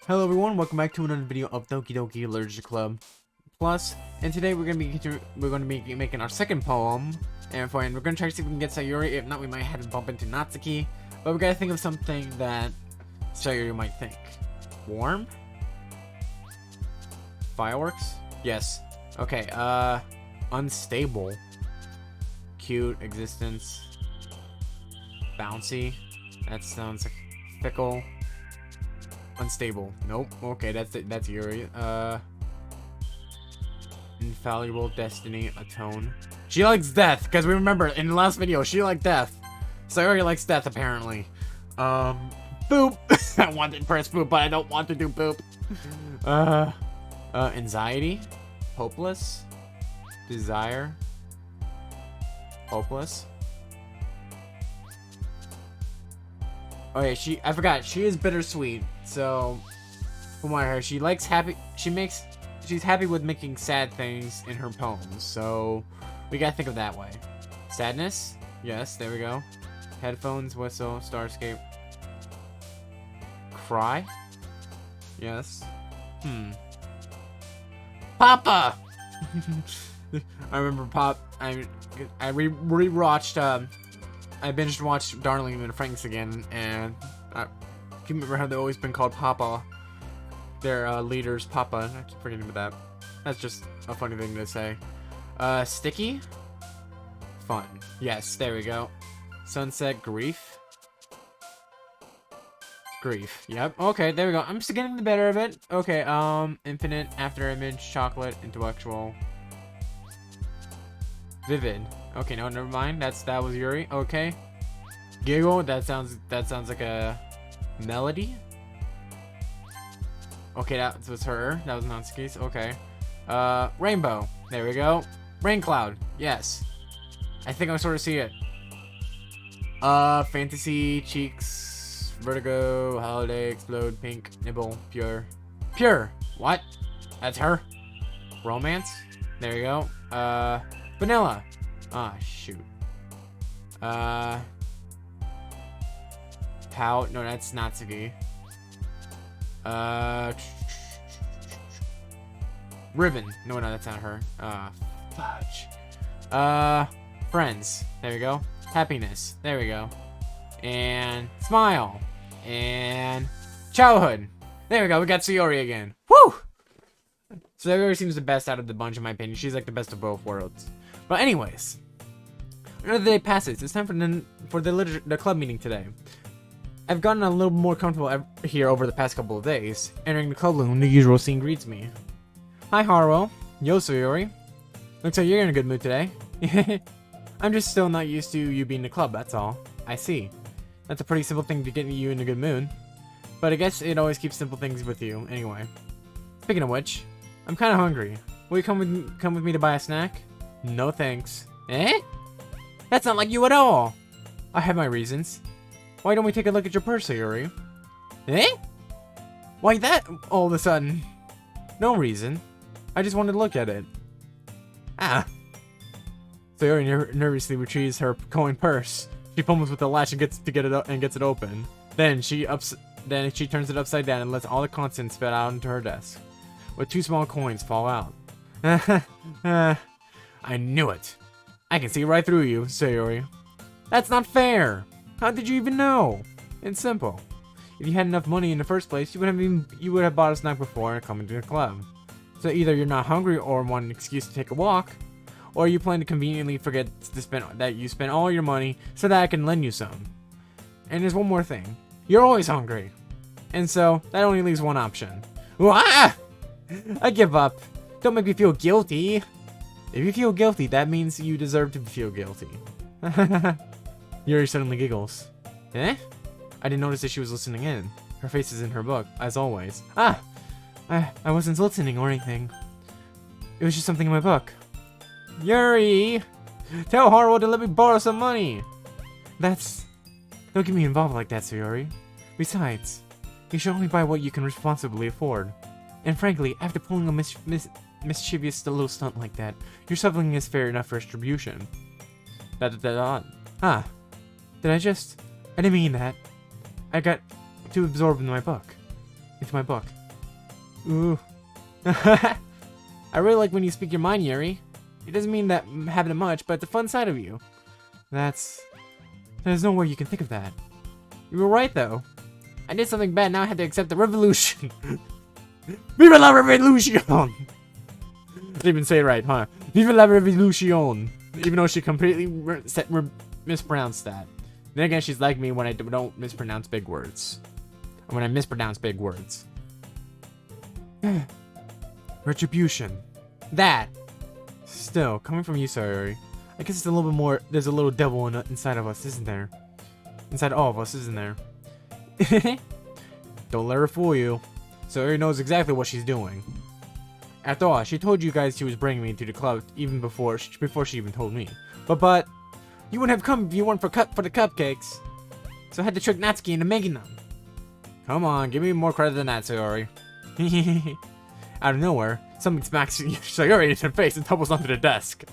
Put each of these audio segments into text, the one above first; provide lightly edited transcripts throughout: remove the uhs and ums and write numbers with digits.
Hello everyone, welcome back to another video of Doki Doki Literature Club Plus, and today we're gonna be making our second poem, and we're gonna try to see if we can get Sayori. If not, we might have to bump into Natsuki, but we gotta think of something that Sayori might think. Warm? Fireworks? Yes. Okay. Unstable. Cute. Existence. Bouncy. That sounds like fickle. Unstable. Nope. Okay, that's Yuri. Infallible, destiny, atone. She likes death, because we remember in the last video she liked death. Sayori likes death apparently. Boop. I wanted to press boop, but I don't want to do boop. Anxiety, hopeless, desire, hopeless. Oh yeah, I forgot, she is bittersweet, so from what I heard, she's happy with making sad things in her poems, so we gotta think of that way. Sadness, yes, there we go. Headphones, whistle, starscape. Cry, yes. Papa! I remember I rewatched, I binged watched Darling and Franks again, and I can remember how they've always been called Papa. Their leaders, Papa. I keep forgetting about that. That's just a funny thing to say. Sticky? Fun. Yes, there we go. Sunset, grief. Grief. Yep. Okay, there we go. I'm just getting the better of it. Okay, infinite, after image, chocolate, intellectual. Vivid. Okay, no, never mind. That was Yuri. Okay. Giggle. That sounds like a melody. Okay, that was her. That was Natsuki's. Okay. Rainbow. There we go. Rain cloud. Yes. I think I sort of see it. Fantasy, cheeks, vertigo, holiday, explode, pink, nibble, pure. Pure. What? That's her. Romance. There you go. Vanilla. Ah, shoot. Pout. No, that's Natsuki. Ribbon. No, that's not her. Fudge. Friends. There we go. Happiness. There we go. And smile. And childhood. There we go. We got Sayori again. Woo! Sayori seems the best out of the bunch, in my opinion. She's like the best of both worlds. But anyways, another day passes. It's time for the club meeting today. I've gotten a little more comfortable here over the past couple of days. Entering the club room, the usual scene greets me. Hi, Haruo. Yo, Sayori. Looks like you're in a good mood today. I'm just still not used to you being in the club, that's all. I see. That's a pretty simple thing to get you in a good mood. But I guess it always keeps simple things with you, anyway. Speaking of which, I'm kind of hungry. Will you come with me to buy a snack? No thanks. Eh? That's not like you at all. I have my reasons. Why don't we take a look at your purse, Sayori? Eh? Why that all of a sudden? No reason. I just wanted to look at it. Ah. Sayori nervously retrieves her coin purse. She fumbles with the latch and gets it open. Then she turns it upside down and lets all the contents spill out into her desk. With 2 small coins fall out. I knew it. I can see right through you, Sayori. That's not fair. How did you even know? It's simple. If you had enough money in the first place, you would have bought a snack before and come into the club. So either you're not hungry or want an excuse to take a walk, or you plan to conveniently forget that you spent all your money so that I can lend you some. And there's one more thing. You're always hungry. And so that only leaves one option. Wah! I give up. Don't make me feel guilty. If you feel guilty, that means you deserve to feel guilty. Yuri suddenly giggles. Eh? I didn't notice that she was listening in. Her face is in her book, as always. Ah! I wasn't listening or anything. It was just something in my book. Yuri! Tell Haruo to let me borrow some money! Don't get me involved like that, Sayori. Besides, you should only buy what you can responsibly afford. And frankly, after pulling a mischievous little stunt like that, your suffering is fair enough retribution. Ah. I didn't mean that. I got too absorbed in my book. into my book. Ooh. I really like when you speak your mind, Yuri. It doesn't mean that having it much, but it's a fun side of you. There's no way you can think of that. You were right, though. I did something bad, now I have to accept the revolution. Viva la revolution! Didn't even say it right, huh? Viva la revolution! Even though she completely mispronounced that. Then again, she's like me when I don't mispronounce big words. When I mispronounce big words. Retribution. That. Still, coming from you, Sayori. I guess it's a little bit more. There's a little devil inside of us, isn't there? Inside all of us, isn't there? Don't let her fool you. Sayori knows exactly what she's doing. After all, she told you guys she was bringing me to the club even before she even told me. But you wouldn't have come if you weren't for the cupcakes. So I had to trick Natsuki into making them. Come on, give me more credit than that, Sayori. Out of nowhere, something smacks Sayori in the face and tumbles onto the desk.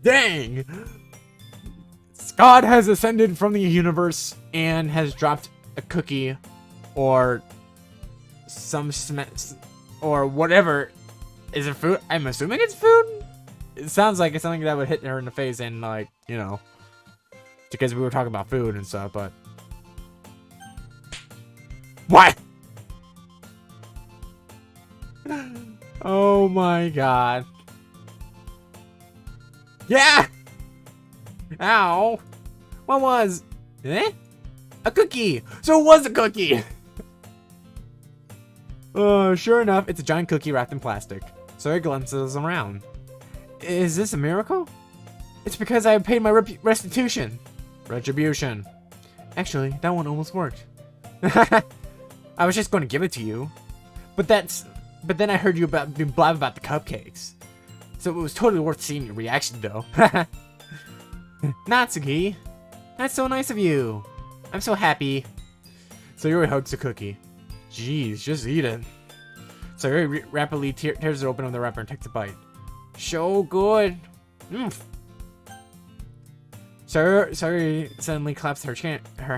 Dang! God has ascended from the universe and has dropped a cookie or or whatever. Is it food? I'm assuming it's food? It sounds like it's something that would hit her in the face and, like, you know, because we were talking about food and stuff, but... What? Oh my god. Yeah! Ow! What was? Eh? A cookie! So it was a cookie! Sure enough, it's a giant cookie wrapped in plastic. So it glances around. Is this a miracle? It's because I paid my restitution. Retribution. Actually, that one almost worked. I was just going to give it to you. But then I heard you blab about the cupcakes. So it was totally worth seeing your reaction, though. Natsuki, that's so nice of you. I'm so happy. Sayori hugs the cookie. Jeez, just eat it. Sayori rapidly tears it open on the wrapper and takes a bite. So good. Sayori suddenly claps her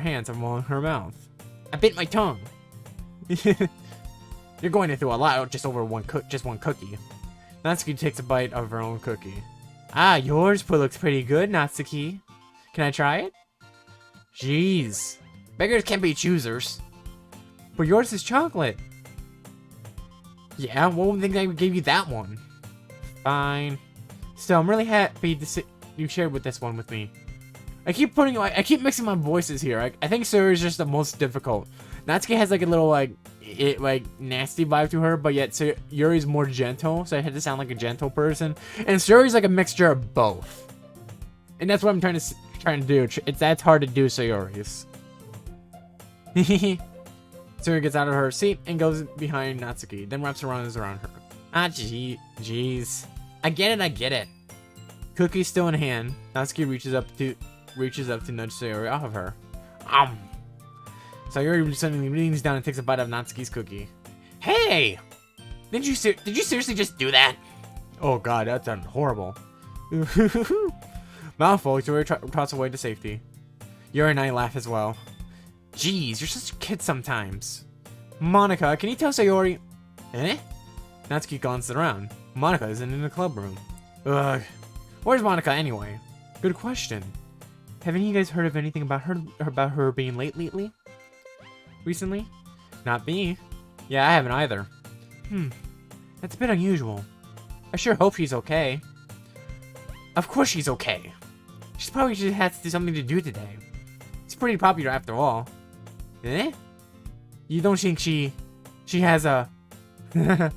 hands along her mouth. I bit my tongue. You're going through a lot just over one cookie. Natsuki takes a bite of her own cookie. Ah, yours looks pretty good, Natsuki. Can I try it? Jeez. Beggars can't be choosers. But yours is chocolate. Yeah, what would think I gave you that one? Fine. Still, I'm really happy to you shared this one with me. I keep mixing my voices here. I think Sayori is just the most difficult. Natsuki has like a little like nasty vibe to her, but yet Yuri's more gentle, so I had to sound like a gentle person. And Sayori's like a mixture of both. And that's what I'm trying to do. That's hard to do, Sayori's. Sayori gets out of her seat and goes behind Natsuki, then wraps her arms around her. Ah, jeez. I get it. Cookie still in hand, Natsuki reaches up to nudge Sayori off of her. Sayori suddenly leans down and takes a bite of Natsuki's cookie. Hey! Did you seriously just do that? Oh god, that sounded horrible. Mouthful, Sayori trots away to safety. Yuri and I laugh as well. Jeez, you're such a kid sometimes. Monica, can you tell Sayori? Eh? Natsuki glances around. Monica isn't in the club room. Ugh. Where's Monica anyway? Good question. Haven't you guys heard of anything about her being late lately? Recently? Not me. Yeah, I haven't either. That's a bit unusual. I sure hope she's okay. Of course she's okay. She's probably just had something to do today. She's pretty popular after all. Eh? You don't think she has a... I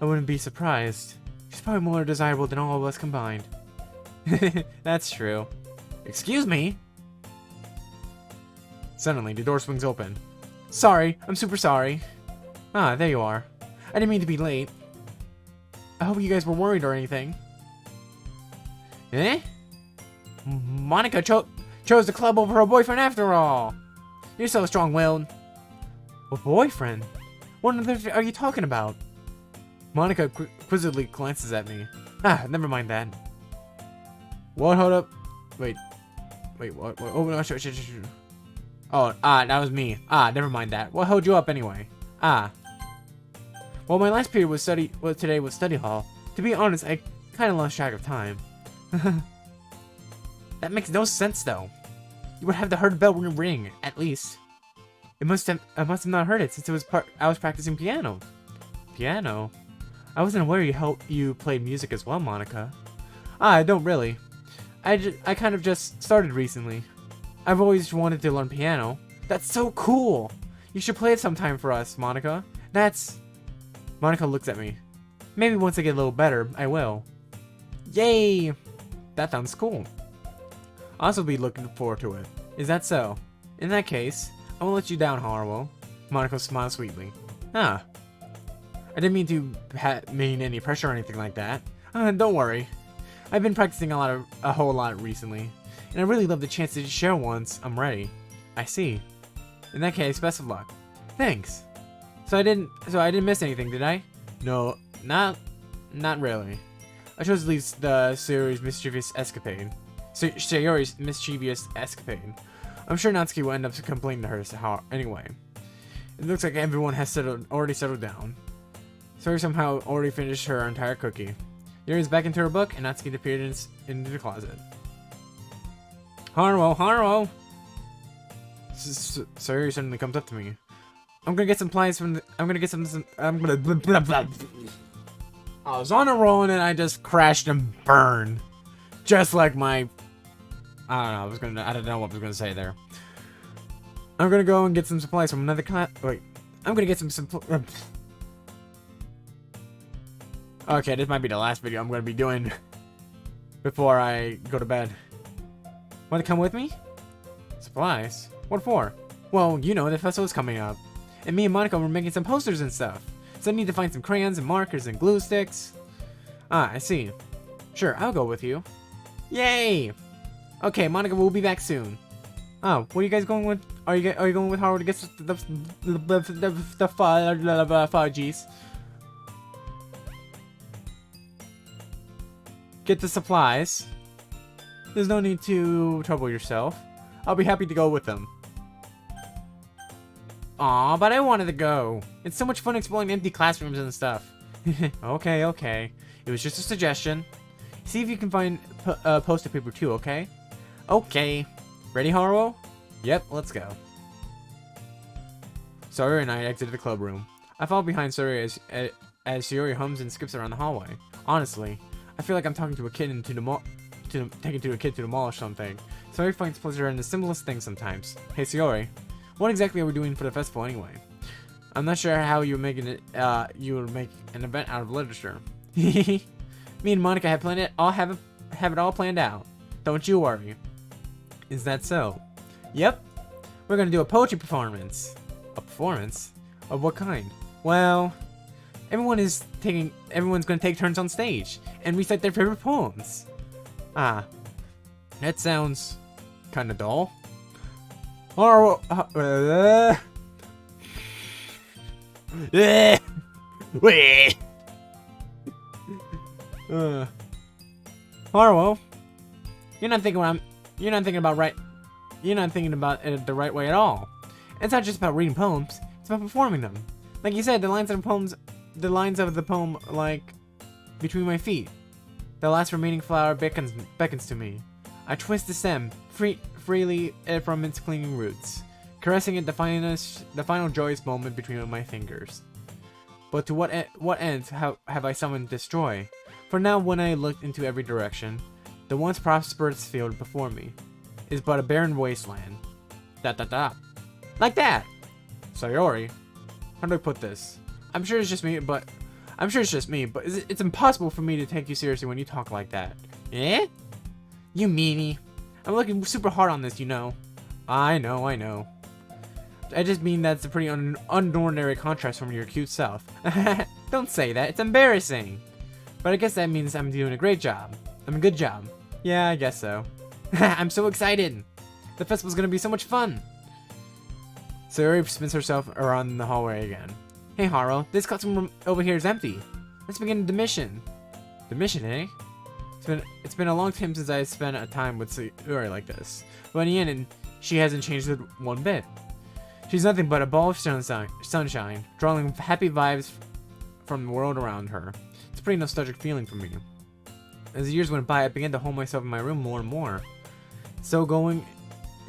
wouldn't be surprised. She's probably more desirable than all of us combined. That's true. Excuse me? Suddenly, the door swings open. Sorry, I'm super sorry. Ah, there you are. I didn't mean to be late. I hope you guys were worried or anything. Eh? Monica chose the club over her boyfriend after all. You're so strong-willed. A boyfriend? What on earth are you talking about? Monica quizzically glances at me. Ah, never mind that. What? Hold up. Wait, what? Oh, no, sure. Oh, that was me. Never mind that. What held you up anyway? Well, my last period was today was study hall. To be honest, I kind of lost track of time. That makes no sense, though. You would have to heard the bell ring, at least. I must have not heard it since I was practicing piano. Piano? I wasn't aware you played music as well, Monica. I don't really. I kind of just started recently. I've always wanted to learn piano. That's so cool! You should play it sometime for us, Monica. Monica looks at me. Maybe once I get a little better, I will. Yay! That sounds cool. I'll also be looking forward to it. Is that so? In that case, I won't let you down, Haruo. Monica smiled sweetly. I didn't mean to mean any pressure or anything like that. Don't worry. I've been practicing a whole lot recently, and I really love the chance to share once I'm ready. I see. In that case, best of luck. Thanks. So I didn't miss anything, did I? No, not really. I chose to leave the Sayori's mischievous escapade. Sayori's mischievous escapade. I'm sure Natsuki will end up complaining to her anyway. It looks like everyone has already settled down. Sayori somehow already finished her entire cookie. Yuri's back into her book, and Natsuki appeared into the closet. Haruo! Sayori suddenly comes up to me. I'm gonna get some supplies from I was on a roll and then I just crashed and burned. Just like my... I don't know what I was gonna say there. I'm gonna go and get some supplies from another class. Wait. I'm gonna get some Okay, this might be the last video I'm gonna be doing before I go to bed. Want to come with me? Supplies? What for? Well, you know, the festival's coming up. And me and Monica were making some posters and stuff. So I need to find some crayons and markers and glue sticks. I see. Sure, I'll go with you. Yay! Okay, Monica, we'll be back soon. Oh, what are you guys going with? Are you going with Haruo to get the fudgies? Get the supplies. There's no need to trouble yourself. I'll be happy to go with them. Aw, but I wanted to go. It's so much fun exploring empty classrooms and stuff. Okay. It was just a suggestion. See if you can find poster paper too, okay? Okay. Ready, Haruo? Yep, let's go. Sayori and I exited the club room. I followed behind Sayori as Sayori hums and skips around the hallway. Honestly, I feel like I'm talking to a kid taking a kid to the mall or something. Sayori finds pleasure in the simplest things sometimes. Hey Sayori, what exactly are we doing for the festival anyway? I'm not sure how you would make an event out of literature. Me and Monica have planned it. Have it all planned out. Don't you worry. Is that so? Yep. We're gonna do a poetry performance. A performance? Of what kind? Well, everyone's gonna take turns on stage and recite their favorite poems. That sounds kind of dull. Haruo, you're not thinking about it the right way at all. It's not just about reading poems, it's about performing them. Like you said, the lines of the poem, like, between my feet. The last remaining flower beckons to me. I twist the stem freely from its clinging roots, caressing it the final joyous moment between my fingers. But to what ends have I summoned destroy? For now, when I look into every direction, the once prosperous field before me is but a barren wasteland. Like that! Sayori, how do I put this? I'm sure it's just me, but it's impossible for me to take you seriously when you talk like that. Eh? You meanie. I'm looking super hard on this, you know. I know. I just mean that's a pretty unordinary contrast from your cute self. Don't say that, it's embarrassing. But I guess that means I'm doing a great job. A good job. Yeah, I guess so. I'm so excited. The festival's gonna be so much fun. Sayori spins herself around the hallway again. Hey Haruo, this classroom over here is empty. Let's begin the mission. The mission, eh? It's been a long time since I spent a time with Sayori like this. But in the end, she hasn't changed it one bit. She's nothing but a ball of sunshine, drawing happy vibes from the world around her. It's a pretty nostalgic feeling for me. As the years went by, I began to hold myself in my room more and more. So going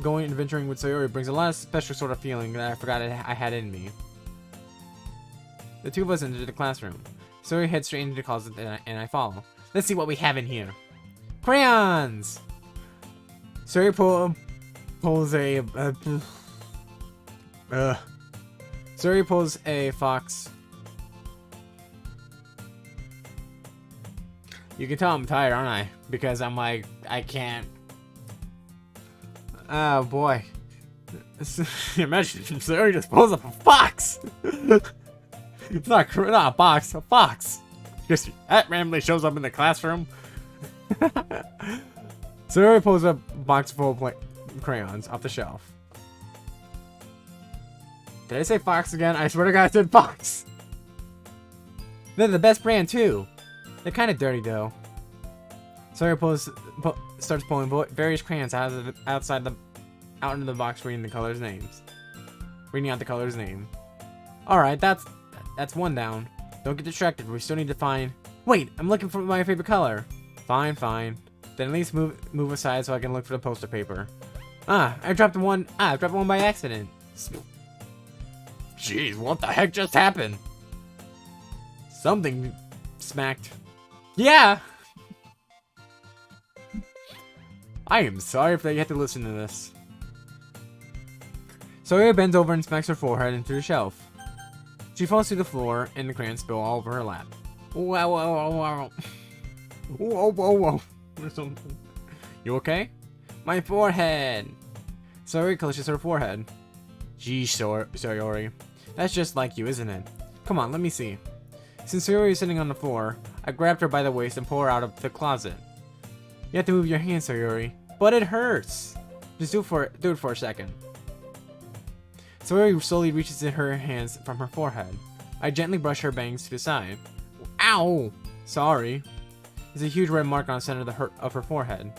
and adventuring with Sayori brings a lot of special sort of feeling that I forgot I had in me. The two of us entered the classroom. Sayori heads straight into the closet and I follow. Let's see what we have in here. Crayons! Sayori pulls a... Sayori pulls a fox. You can tell I'm tired, aren't I? Because I'm like, I can't. Oh boy. Imagine Sayori just pulls up a fox! It's not a box, a fox. Just that randomly shows up in the classroom. Sayori pulls a box full of crayons off the shelf. Did I say fox again? I swear to God I said fox. They're the best brand too. They're kind of dirty though. Sayori starts pulling various crayons out into the box, reading the color's names. Reading out the color's name. All right, that's one down. Don't get distracted. We still need to find. Wait, I'm looking for my favorite color. Fine. Then at least move aside so I can look for the poster paper. I dropped one. I dropped one by accident. Jeez, what the heck just happened? Something smacked. Yeah! I am sorry if you have to listen to this. Sayori bends over and smacks her forehead into the shelf. She falls to the floor and the crayons spill all over her lap. Whoa. You okay? My forehead! Sayori clutches her forehead. Geez, Sayori. That's just like you, isn't it? Come on, let me see. Since Sayori is sitting on the floor, I grabbed her by the waist and pulled her out of the closet. You have to move your hands, Sayori. But it hurts! Just do it for a second. Sayori slowly reaches in her hands from her forehead. I gently brush her bangs to the side. Ow! Sorry. There's a huge red mark on the center of her forehead.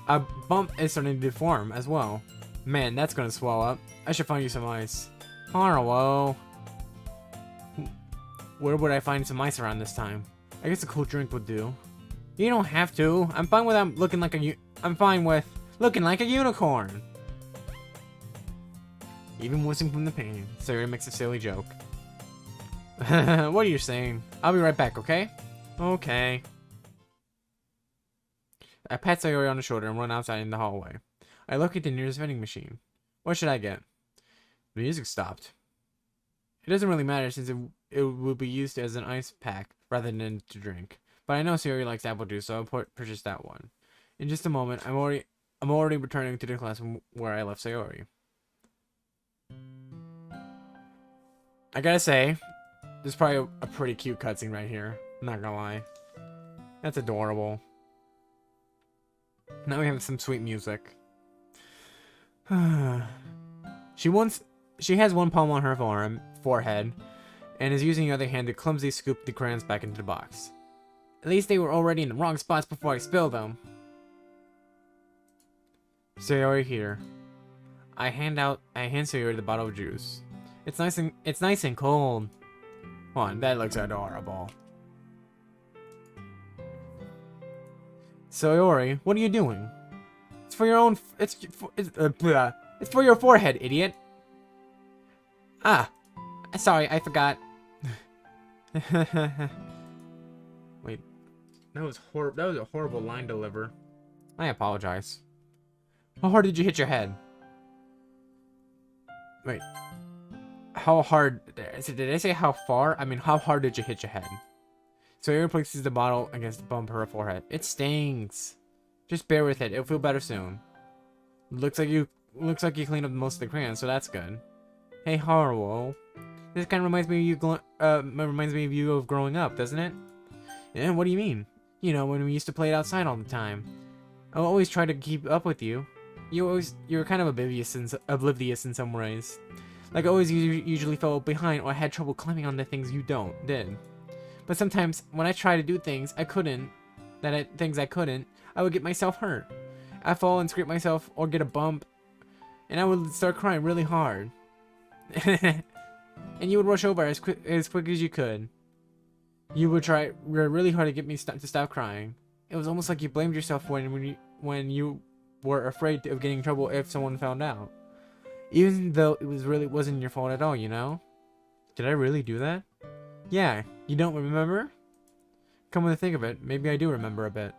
A bump is starting to deform as well. Man, that's gonna swell up. I should find you some ice. Hello. Where would I find some ice around this time? I guess a cool drink would do. You don't have to. I'm fine with looking like a unicorn. Even wincing from the pain, Sayori makes a silly joke. What are you saying? I'll be right back, okay? Okay. I pat Sayori on the shoulder and run outside in the hallway. I locate the nearest vending machine. What should I get? The music stopped. It doesn't really matter since it will be used as an ice pack rather than to drink. But I know Sayori likes apple juice, so I'll purchase that one. In just a moment, I'm already returning to the classroom where I left Sayori. I gotta say, there's probably a pretty cute cutscene right here. I'm not gonna lie. That's adorable. Now we have some sweet music. She has one palm on her forehead, and is using the other hand to clumsily scoop the crayons back into the box. At least they were already in the wrong spots before I spilled them. Sayori here. I hand Sayori the bottle of juice. It's nice and cold. Come on, that looks adorable. Sayori, what are you doing? It's for your own. It's for your forehead, idiot. Ah, sorry, I forgot. Wait, that was horrible. That was a horrible line to deliver. I apologize. How hard did you hit your head? Wait, how hard? Did I say how far? I mean, how hard did you hit your head? Sayori places the bottle against the bump of her forehead. It stings. Just bear with it. It'll feel better soon. Looks like you cleaned up most of the crayons, so that's good. Hey, Haruo. This kind of reminds me of you of growing up, doesn't it? Yeah, what do you mean? You know, when we used to play it outside all the time. I always try to keep up with you. You're kind of oblivious in some ways. Like, always usually fell behind or had trouble climbing on the things you did. But sometimes, when I try to do things I couldn't, I would get myself hurt. I fall and scrape myself or get a bump and I would start crying really hard. And you would rush over as quick as you could. You would try really hard to get me to stop crying. It was almost like you blamed yourself when you were afraid of getting in trouble if someone found out. Even though it wasn't your fault at all, you know? Did I really do that? Yeah, you don't remember? Come to think of it, maybe I do remember a bit.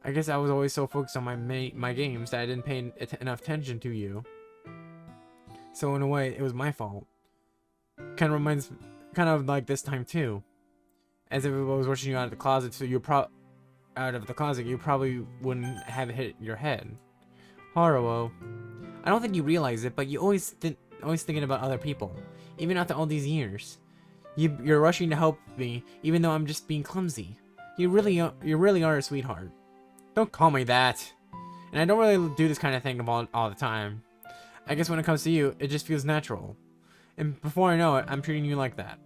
I guess I was always so focused on my games that I didn't pay enough attention to you. So in a way, it was my fault. Kind of like this time too. As if I was rushing you out of the closet, so you probably wouldn't have hit your head. Haruo, I don't think you realize it, but you always thinking about other people, even after all these years. You're rushing to help me, even though I'm just being clumsy. You really are a sweetheart. Don't call me that. And I don't really do this kind of thing all the time. I guess when it comes to you, it just feels natural. And before I know it, I'm treating you like that.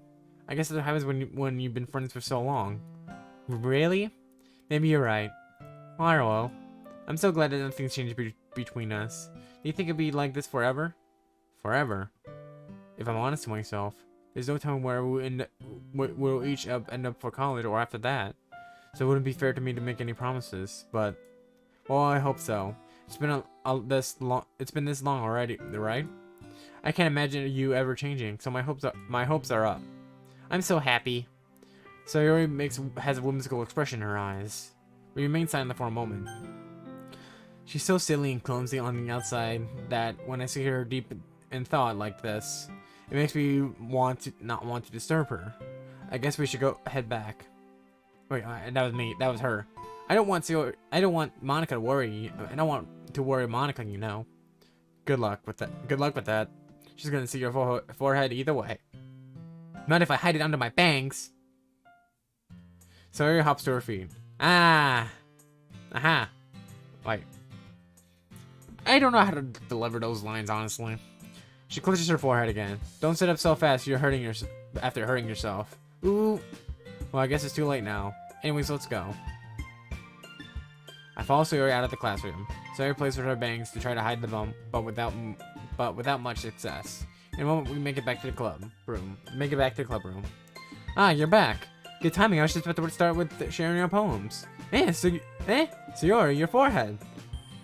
I guess it happens when you've been friends for so long. Really? Maybe you're right. Haruo, I'm so glad that nothing's changed between us. Do you think it'd be like this forever? Forever? If I'm honest to myself, there's no time where we'll each end up for college or after that. So it wouldn't be fair to me to make any promises, but well, I hope so. It's been this long already, right? I can't imagine you ever changing, so my hopes are up. I'm so happy. Sayori has a whimsical expression in her eyes. We remain silent for a moment. She's so silly and clumsy on the outside that when I see her deep in thought like this, it makes me not want to disturb her. I guess we should head back. Wait, that was me. That was her. I don't want Monika to worry. I don't want to worry Monika, you know. Good luck with that. Good luck with that. She's gonna see your forehead either way. Not if I hide it under my bangs. Sayori hops to her feet. Aha. Wait. I don't know how to deliver those lines, honestly. She clenches her forehead again. Don't sit up so fast. You're hurting yourself. Ooh. Well, I guess it's too late now. Anyways, let's go. I follow Sayori out of the classroom. Sayori plays with her bangs to try to hide the bump, but without much success. In a moment, we make it back to the club room. Ah, you're back. Good timing. I was just about to start with sharing our poems. Sayori, your forehead.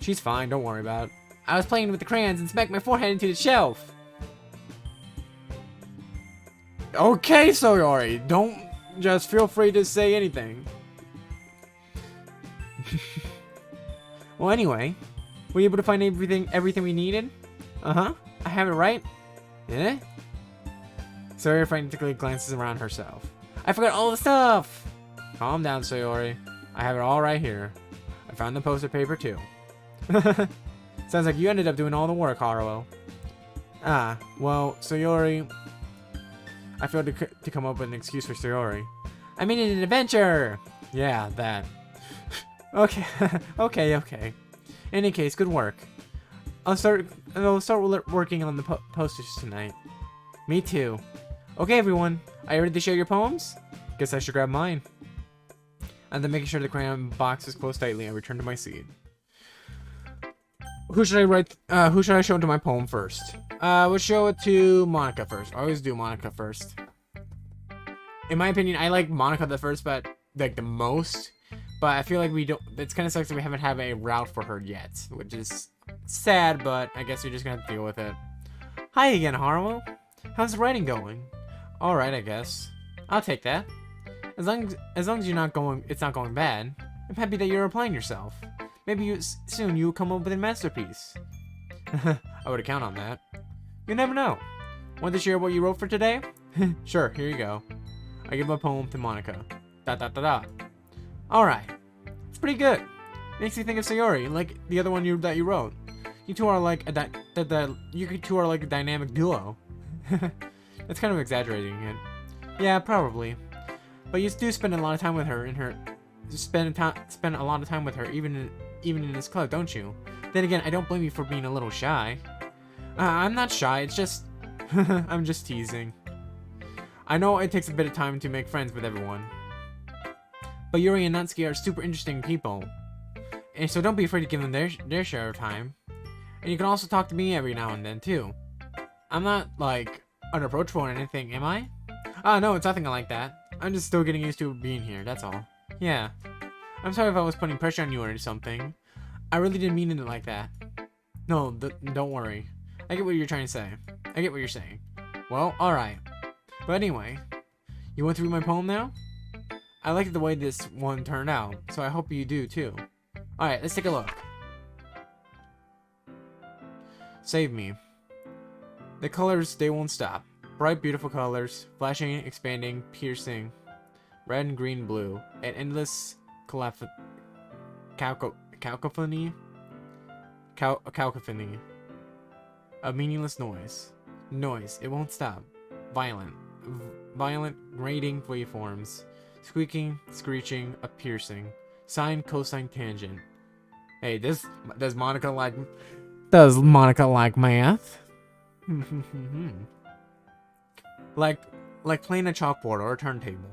She's fine. Don't worry about it. I was playing with the crayons and smacked my forehead into the shelf. Okay, Sayori. Don't just feel free to say anything. Well, anyway, were you able to find everything we needed? I have it right. Yeah? Sayori frantically glances around herself. I forgot all the stuff! Calm down, Sayori. I have it all right here. I found the poster paper too. Sounds like you ended up doing all the work, Haruo. Ah, well, Sayori... I failed to come up with an excuse for Sayori. I mean an adventure! Yeah, that. Okay, okay. In any case, good work. I'll start working on the posters tonight. Me too. Okay, everyone. Are you ready to share your poems? Guess I should grab mine. And then making sure the crayon box is closed tightly, I return to my seat. Who should I show to my poem first? We'll show it to Monika first. I always do Monika first. In my opinion, I like Monika the first, but like the most. But I feel like we don't. It's kind of sucks that we haven't had a route for her yet, which is sad. But I guess you're just gonna have to deal with it. Hi again, Haruo. How's the writing going? All right, I guess. I'll take that. As long as it's not going bad. I'm happy that you're applying yourself. Maybe soon you'll come up with a masterpiece. I would count on that. You never know. Want to share what you wrote for today? Sure, here you go. I give a poem to Monika. Alright. It's pretty good. Makes me think of Sayori, like the other one that you wrote. You two are like a dynamic duo. That's kind of exaggerating it. Yeah, probably. But you do spend a lot of time with her spend a lot of time with her even in this club, don't you? Then again, I don't blame you for being a little shy. I'm not shy, it's just I'm just teasing. I know it takes a bit of time to make friends with everyone. But Yuri and Natsuki are super interesting people. And so don't be afraid to give them their share of time. And you can also talk to me every now and then, too. I'm not, like, unapproachable or anything, am I? Oh, no, it's nothing like that. I'm just still getting used to being here, that's all. Yeah. I'm sorry if I was putting pressure on you or something. I really didn't mean it like that. No, don't worry. I get what you're trying to say. I get what you're saying. Well, alright. But anyway, you went through my poem now? I liked the way this one turned out, so I hope you do too. Alright, let's take a look. Save me. The colors, they won't stop. Bright, beautiful colors, flashing, expanding, piercing. Red and green, blue. An endless cacophony? Cacophony. A meaningless noise. Noise, it won't stop. Violent. Violent, grating waveforms. Squeaking, screeching, a piercing. Sine, cosine, tangent. Hey, does Monica like math? like playing a chalkboard or a turntable.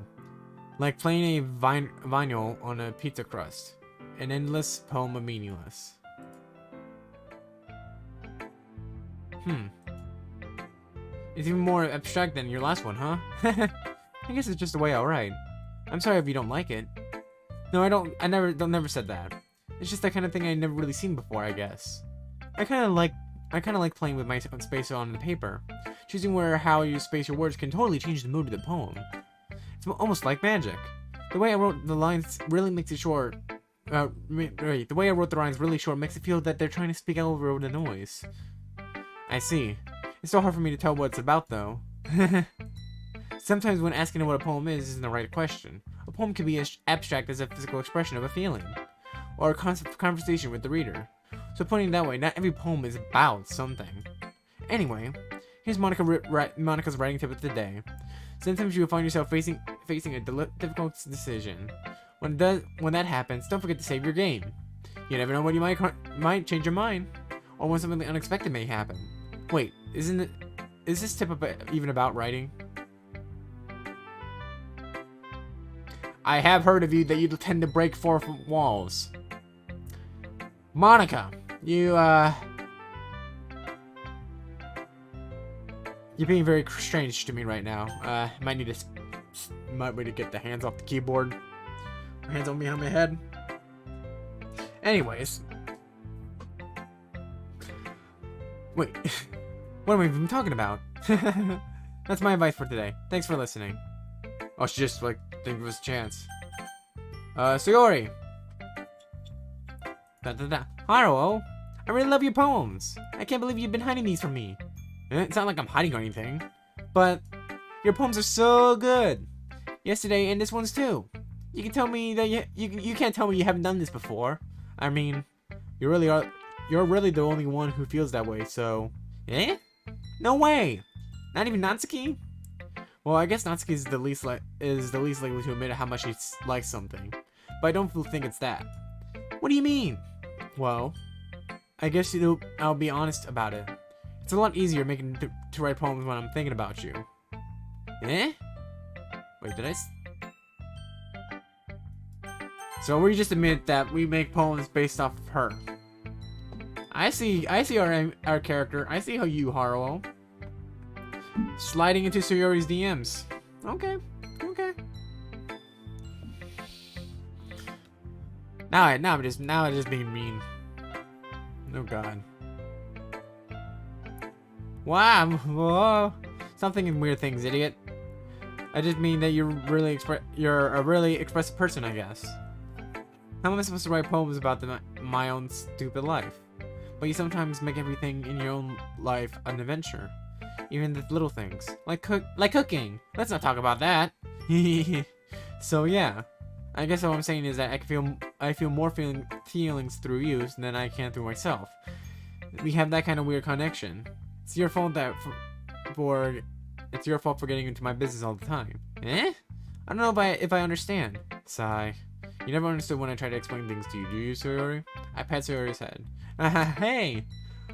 Like playing a vinyl on a pizza crust. An endless poem of meaningless. It's even more abstract than your last one, huh? I guess it's just the way I write. I'm sorry if you don't like it. No, I never said that. It's just that kind of thing I never really seen before, I guess. I kind of like playing with my own space on the paper. Choosing how you space your words can totally change the mood of the poem. It's almost like magic. The way I wrote the lines really makes it short. The way I wrote the lines really short makes it feel that they're trying to speak over the noise. I see. It's so hard for me to tell what it's about, though. Sometimes when asking what a poem isn't the right question. A poem can be as abstract as a physical expression of a feeling, or a conversation with the reader. So putting it that way, not every poem is about something. Anyway, here's Monica's writing tip of the day. Sometimes you will find yourself facing a difficult decision. When that happens, don't forget to save your game. You never know when you might change your mind, or when something unexpected may happen. Wait, is this tip even about writing? I have heard of you that you tend to break fourth walls. Monica, you're being very strange to me right now. Might need to get the hands off the keyboard. Hands on behind my head. Anyways. Wait. What am I even talking about? That's my advice for today. Thanks for listening. Oh, she just, didn't give us a chance. Sayori. Haruo, I really love your poems. I can't believe you've been hiding these from me. It's not like I'm hiding or anything, but your poems are so good. Yesterday and this one's too. You can tell me that you can't tell me you haven't done this before. I mean, you're really the only one who feels that way. So, eh? No way. Not even Natsuki? Well, I guess Natsuki is the least likely to admit how much he likes something, but I don't think it's that. What do you mean? Well, I guess I'll be honest about it. It's a lot easier to write poems when I'm thinking about you. Eh? Wait, did I? So we just admit that we make poems based off of her. I see our character. I see how you, Haruo. Sliding into Sayori's DMs. Okay. Now I'm just being mean. Oh god. Wow. Whoa. Stop thinking weird things, idiot. I just mean that you're a really expressive person, I guess. How am I supposed to write poems about my own stupid life? But you sometimes make everything in your own life an adventure. Even the little things. Like cooking. Let's not talk about that. So yeah. I guess what I'm saying is that I feel more feelings through you than I can through myself. We have that kind of weird connection. It's your fault for getting into my business all the time. Eh? I don't know if I understand. Sigh. You never understood when I tried to explain things to you, do you, Sayori? I pat Sayori's head. Hey!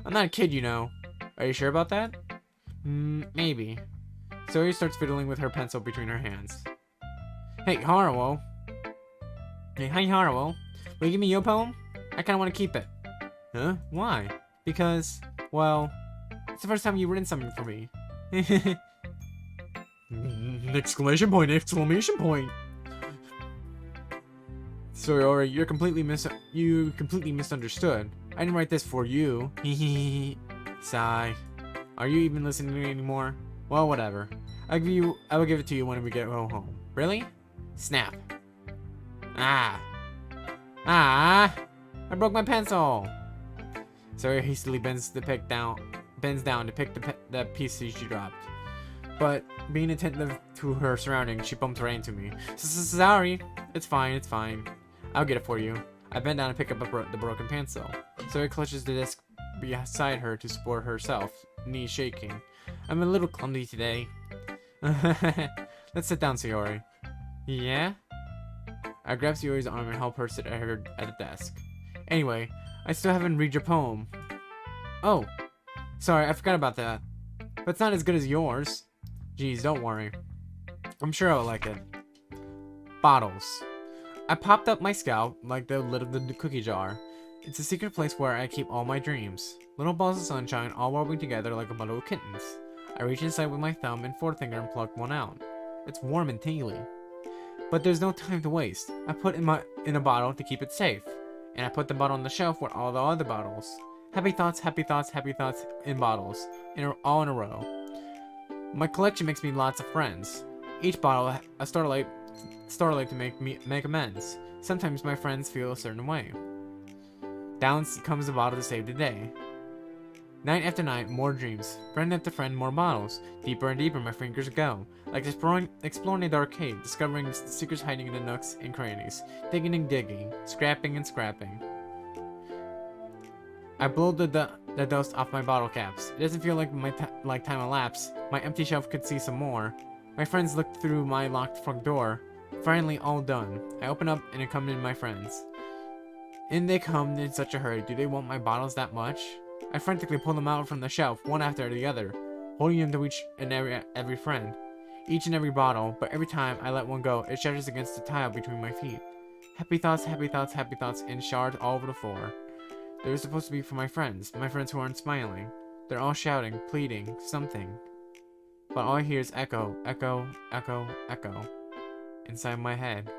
I'm not a kid, you know. Are you sure about that? Maybe. Sayori starts fiddling with her pencil between her hands. Hey, Haruo. Hey, hi, Haruo. Will you give me your poem? I kinda want to keep it. Huh? Why? Because, well, it's the first time you've written something for me. Exclamation point, exclamation point. Sayori, you completely misunderstood. I didn't write this for you. Sigh. Are you even listening to me anymore? Well, whatever. I will give it to you when we get home. Really? Snap. Ah. I broke my pencil. Sayori hastily bends down to pick the piece she dropped. But being attentive to her surroundings, she bumped right into me. Sorry. It's fine. I'll get it for you. I bend down and pick up the broken pencil. Sayori clutches the desk beside her to support herself, knees shaking. I'm a little clumsy today. Let's sit down, Sayori. Yeah? I grab Sayori's arm and help her sit at the desk. Anyway, I still haven't read your poem. Oh, sorry, I forgot about that. But it's not as good as yours. Geez, don't worry. I'm sure I'll like it. Bottles. I popped up my scalp like the lid of the cookie jar. It's a secret place where I keep all my dreams. Little balls of sunshine all rubbing together like a bundle of kittens. I reach inside with my thumb and forefinger and pluck one out. It's warm and tingly. But there's no time to waste. I put it in a bottle to keep it safe. And I put the bottle on the shelf with all the other bottles. Happy thoughts in bottles. All in a row. My collection makes me lots of friends. Each bottle a starlight to make amends. Sometimes my friends feel a certain way. Down comes the bottle to save the day. Night after night, more dreams. Friend after friend, more bottles. Deeper and deeper my fingers go. Like exploring a dark cave, discovering secrets hiding in the nooks and crannies. Digging and digging. Scrapping and scrapping. I blow the dust off my bottle caps. It doesn't feel like like time elapsed. My empty shelf could see some more. My friends looked through my locked front door. Finally, all done. I open up and accompany my friends. In they come in such a hurry. Do they want my bottles that much? I frantically pull them out from the shelf, one after the other, holding them to each and every friend. Each and every bottle, but every time I let one go, it shatters against the tile between my feet. Happy thoughts, in shards all over the floor. They were supposed to be for my friends who aren't smiling. They're all shouting, pleading, something. But all I hear is echo, echo, echo, echo, inside my head.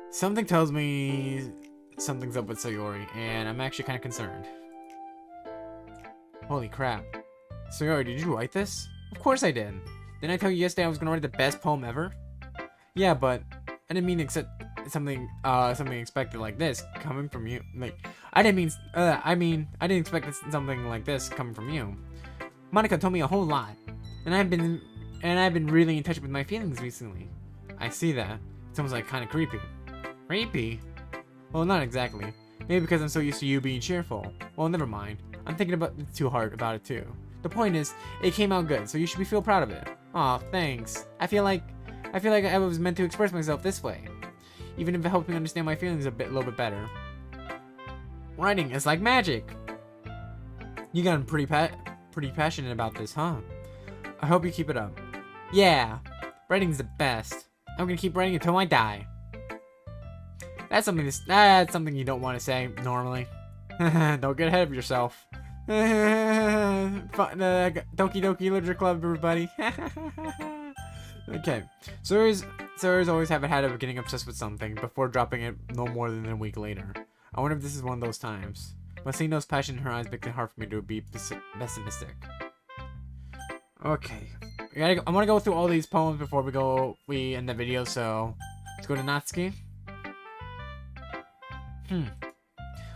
Something tells me something's up with Sayori, and I'm actually kind of concerned. Holy crap. Sayori, did you write this? Of course I did. Didn't I tell you yesterday I was gonna write the best poem ever? Yeah, but I didn't mean except something expected like this coming from you. I didn't expect something like this coming from you. Monica told me a whole lot, and I've been really in touch with my feelings recently. I see that. It's almost like kind of creepy. Creepy? Well, not exactly. Maybe because I'm so used to you being cheerful. Well, never mind. I'm thinking too hard about it too. The point is, it came out good, so you should feel proud of it. Aw, thanks. I feel like I was meant to express myself this way, even if it helped me understand my feelings a little bit better. Writing is like magic. You gotten pretty passionate about this, huh? I hope you keep it up. Yeah, writing's the best. I'm gonna keep writing until I die. That's something you don't want to say normally. Don't get ahead of yourself. Doki Doki Literature Club, everybody. Okay, Sayori's always have a habit of getting obsessed with something before dropping it no more than a week later. I wonder if this is one of those times. But seeing those passion in her eyes makes it hard for me to be pessimistic. Okay, I want to go through all these poems before we end the video. So let's go to Natsuki.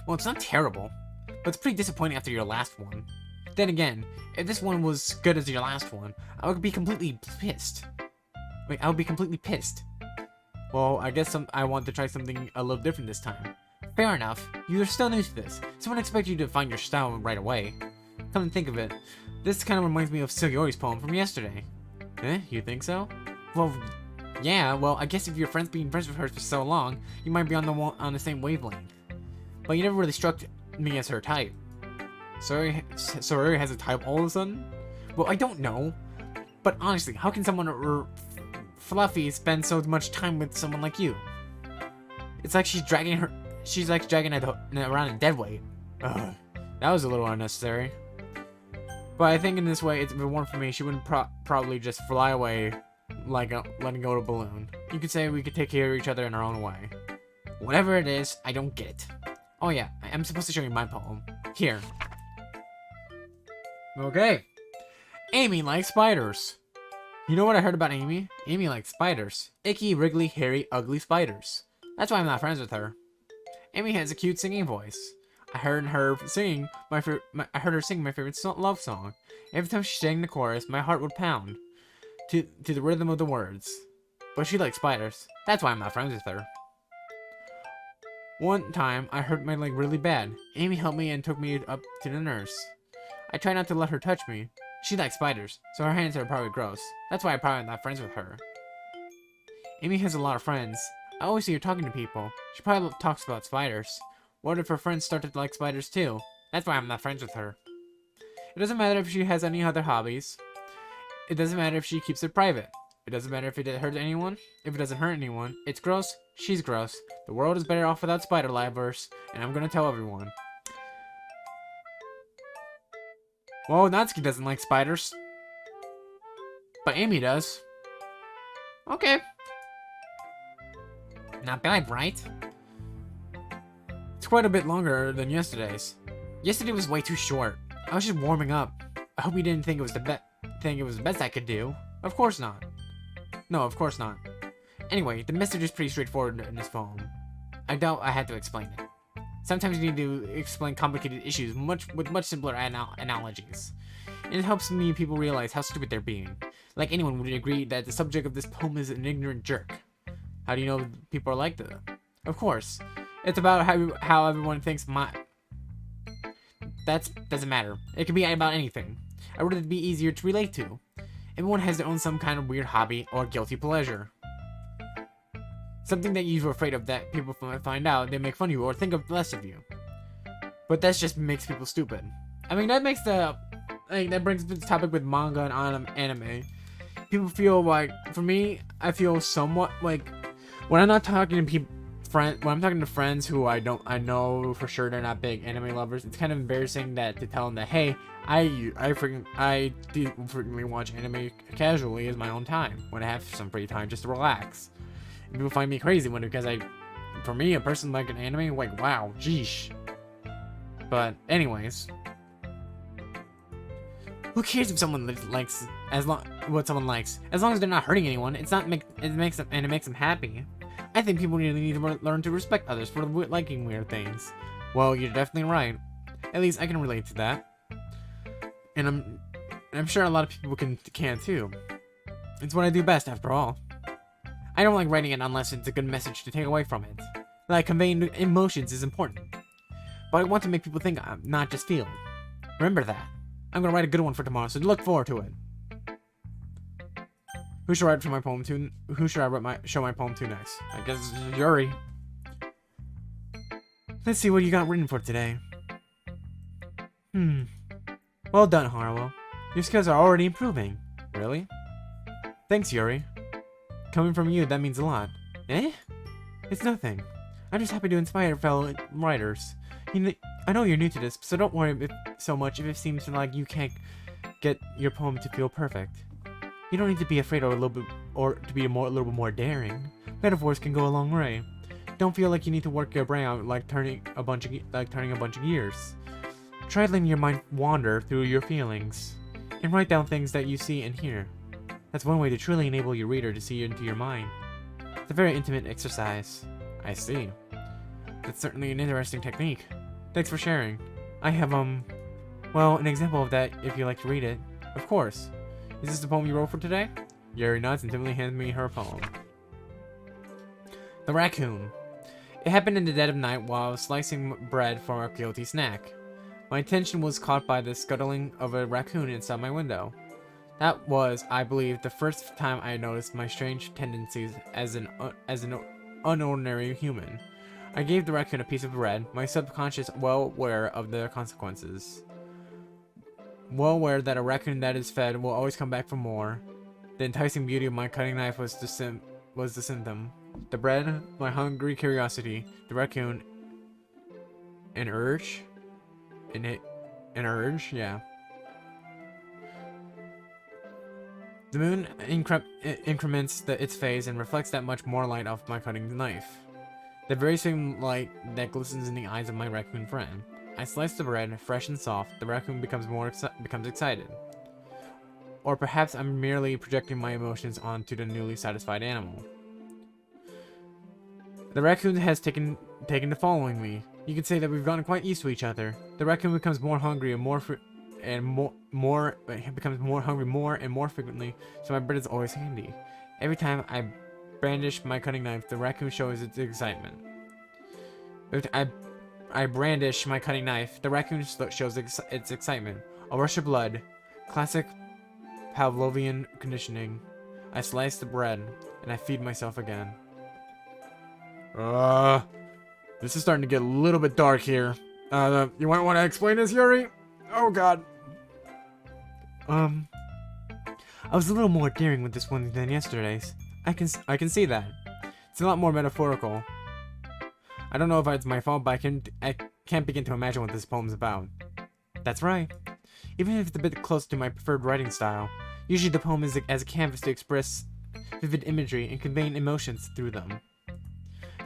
Well, it's not terrible, but it's pretty disappointing after your last one. Then again, if this one was good as your last one, I would be completely pissed. Wait, I would be completely pissed. Well, I guess I want to try something a little different this time. Fair enough. You're still new to this. Someone expects you to find your style right away. Come to think of it, this kind of reminds me of Sayori's poem from yesterday. Eh? You think so? Well, yeah. Well, I guess if your friend's been friends with her for so long, you might be on the same wavelength. But you never really struck me as her type. Sayori has a type all of a sudden? Well, I don't know. But honestly, how can someone fluffy spend so much time with someone like you? It's like she's dragging she's like dragging it around in dead weight. Ugh, that was a little unnecessary. But I think in this way, if it weren't for me, she wouldn't probably just fly away like letting go of a balloon. You could say we could take care of each other in our own way. Whatever it is, I don't get it. Oh yeah, I'm supposed to show you my poem. Here. Okay. Amy likes spiders. You know what I heard about Amy? Amy likes spiders. Icky, wriggly, hairy, ugly spiders. That's why I'm not friends with her. Amy has a cute singing voice. I heard her sing my favorite love song. Every time she sang the chorus, my heart would pound to the rhythm of the words. But she likes spiders. That's why I'm not friends with her. One time, I hurt my leg really bad. Amy helped me and took me up to the nurse. I try not to let her touch me. She likes spiders, so her hands are probably gross. That's why I'm probably not friends with her. Amy has a lot of friends. I always see her talking to people. She probably talks about spiders. What if her friends started to like spiders too? That's why I'm not friends with her. It doesn't matter if she has any other hobbies. It doesn't matter if she keeps it private. It doesn't matter if it hurts anyone. If it doesn't hurt anyone, it's gross. She's gross. The world is better off without spider livers, and I'm gonna tell everyone. Well, Natsuki doesn't like spiders. But Amy does. Okay. Not bad, right? It's quite a bit longer than yesterday's. Yesterday was way too short. I was just warming up. I hope you didn't think it was the best I could do. Of course not. No, of course not. Anyway, the message is pretty straightforward in this poem. I doubt I had to explain it. Sometimes you need to explain complicated issues with much simpler analogies. And it helps people realize how stupid they're being. Like anyone would agree that the subject of this poem is an ignorant jerk. How do you know people are like that? Of course. It's about how everyone thinks that doesn't matter. It can be about anything. I would it be easier to relate to. Everyone has their own some kind of weird hobby or guilty pleasure. Something that you're afraid of that people might find out, they make fun of you or think of less of you. But that just makes people stupid. I mean, that makes that brings the topic with manga and anime. People feel like, for me, I feel somewhat like, when I'm not talking to when I'm talking to friends who I know for sure they're not big anime lovers, it's kind of embarrassing to tell them that, hey, I do frequently watch anime casually as my own time when I have some free time just to relax. And people find me crazy because for me, a person like an anime, like, wow, geesh. But anyways, who cares if someone likes what someone likes? As long as they're not hurting anyone, it makes them happy. I think people really need to learn to respect others for liking weird things. Well, you're definitely right. At least I can relate to that. And I'm sure a lot of people can too. It's what I do best, after all. I don't like writing it unless it's a good message to take away from it. Like, conveying emotions is important. But I want to make people think, not just feel. Remember that. I'm gonna write a good one for tomorrow, so look forward to it. Who should I write my poem to? Who should I show my poem to next? I guess it's Yuri. Let's see what you got written for today. Well done, Haruo. Your skills are already improving. Really? Thanks, Yuri. Coming from you, that means a lot. Eh? It's nothing. I'm just happy to inspire fellow writers. I know you're new to this, so don't worry so much if it seems like you can't get your poem to feel perfect. You don't need to be afraid or to be a little bit more daring. Metaphors can go a long way. Don't feel like you need to work your brain out like turning a bunch of gears. Try letting your mind wander through your feelings, and write down things that you see and hear. That's one way to truly enable your reader to see into your mind. It's a very intimate exercise. I see. That's certainly an interesting technique. Thanks for sharing. I have, well, an example of that if you'd like to read it. Of course. Is this the poem you wrote for today? Yuri nods and timidly hands me her poem. The Raccoon. It happened in the dead of night while I was slicing bread for a guilty snack. My attention was caught by the scuttling of a raccoon inside my window. That was, I believe, the first time I noticed my strange tendencies as an unordinary human. I gave the raccoon a piece of bread, my subconscious well aware of the consequences. Well aware that a raccoon that is fed will always come back for more. The enticing beauty of my cutting knife was the symptom. The bread, my hungry curiosity, the raccoon, an urge. An urge, yeah. The moon increments its phase and reflects that much more light off my cutting knife. The very same light that glistens in the eyes of my raccoon friend. I slice the bread, fresh and soft. The raccoon becomes excited. Or perhaps I'm merely projecting my emotions onto the newly satisfied animal. The raccoon has taken to following me. You can say that we've gotten quite used to each other. The raccoon becomes more hungry and more frequently, so my bread is always handy. Every time I brandish my cutting knife, the raccoon shows its excitement. I brandish my cutting knife, the raccoon shows its excitement. A rush of blood. Classic Pavlovian conditioning. I slice the bread, and I feed myself again. This is starting to get a little bit dark here. You might want to explain this, Yuri? Oh god. I was a little more daring with this one than yesterday's. I can see that. It's a lot more metaphorical. I don't know if it's my fault, but I can't begin to imagine what this poem's about. That's right. Even if it's a bit close to my preferred writing style, usually the poem is as a canvas to express vivid imagery and conveying emotions through them.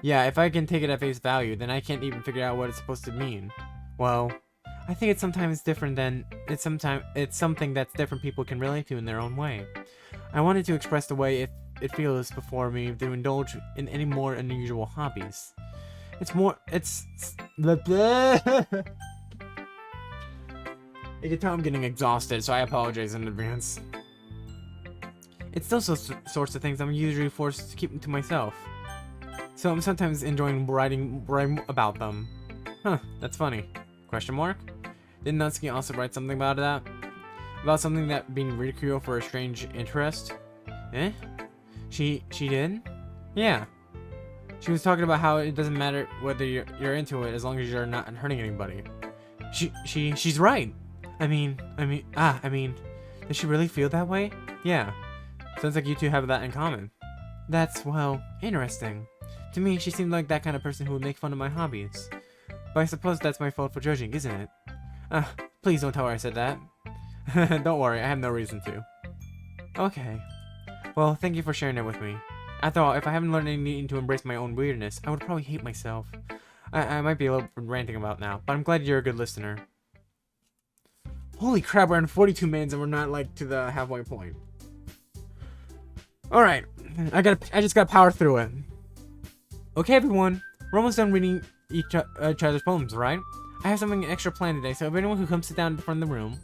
Yeah, if I can take it at face value, then I can't even figure out what it's supposed to mean. Well, I think it's sometimes different than it's something that different people can relate to in their own way. I wanted to express the way it feels before me to indulge in any more unusual hobbies. You can tell I'm getting exhausted, so I apologize in advance. It's those sorts of things I'm usually forced to keep to myself. So I'm sometimes enjoying writing about them. Huh, that's funny. Question mark? Did Natsuki also write something about that? About something that being ridiculed for a strange interest? Eh? She did? Yeah. She was talking about how it doesn't matter whether you're into it as long as you're not hurting anybody. She's right. I mean, does she really feel that way? Yeah. Sounds like you two have that in common. That's, well, interesting. To me, she seemed like that kind of person who would make fun of my hobbies. But I suppose that's my fault for judging, isn't it? Please don't tell her I said that. Don't worry, I have no reason to. Okay. Well, thank you for sharing it with me. After all, if I haven't learned anything to embrace my own weirdness, I would probably hate myself. I might be a little ranting about now, but I'm glad you're a good listener. Holy crap, we're in 42 minutes and we're not, like, to the halfway point. Alright, I just gotta power through it. Okay, everyone, we're almost done reading each other's poems, right? I have something extra planned today, so if anyone who comes sit down in front of the room...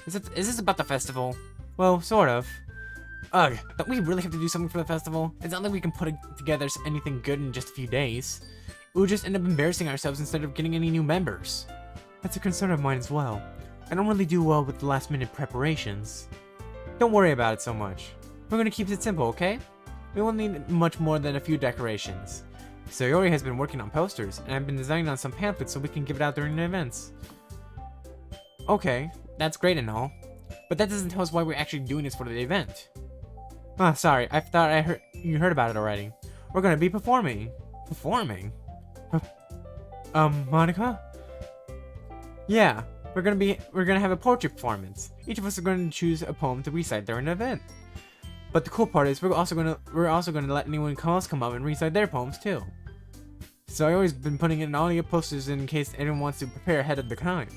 Is this about the festival? Well, sort of. Ugh, don't we really have to do something for the festival? It's not like we can put together anything good in just a few days. We would just end up embarrassing ourselves instead of getting any new members. That's a concern of mine as well. I don't really do well with the last-minute preparations. Don't worry about it so much. We're gonna keep it simple, okay? We won't need much more than a few decorations. Sayori has been working on posters, and I've been designing on some pamphlets so we can give it out during the events. Okay, that's great and all, but that doesn't tell us why we're actually doing this for the event. Ah, sorry, I thought you heard about it already. We're gonna be performing. Performing? Monica? Yeah, we're gonna have a poetry performance. Each of us are gonna choose a poem to recite during the event. But the cool part is we're also gonna let anyone else come up and recite their poems too. So I've always been putting in all your posters in case anyone wants to prepare ahead of time.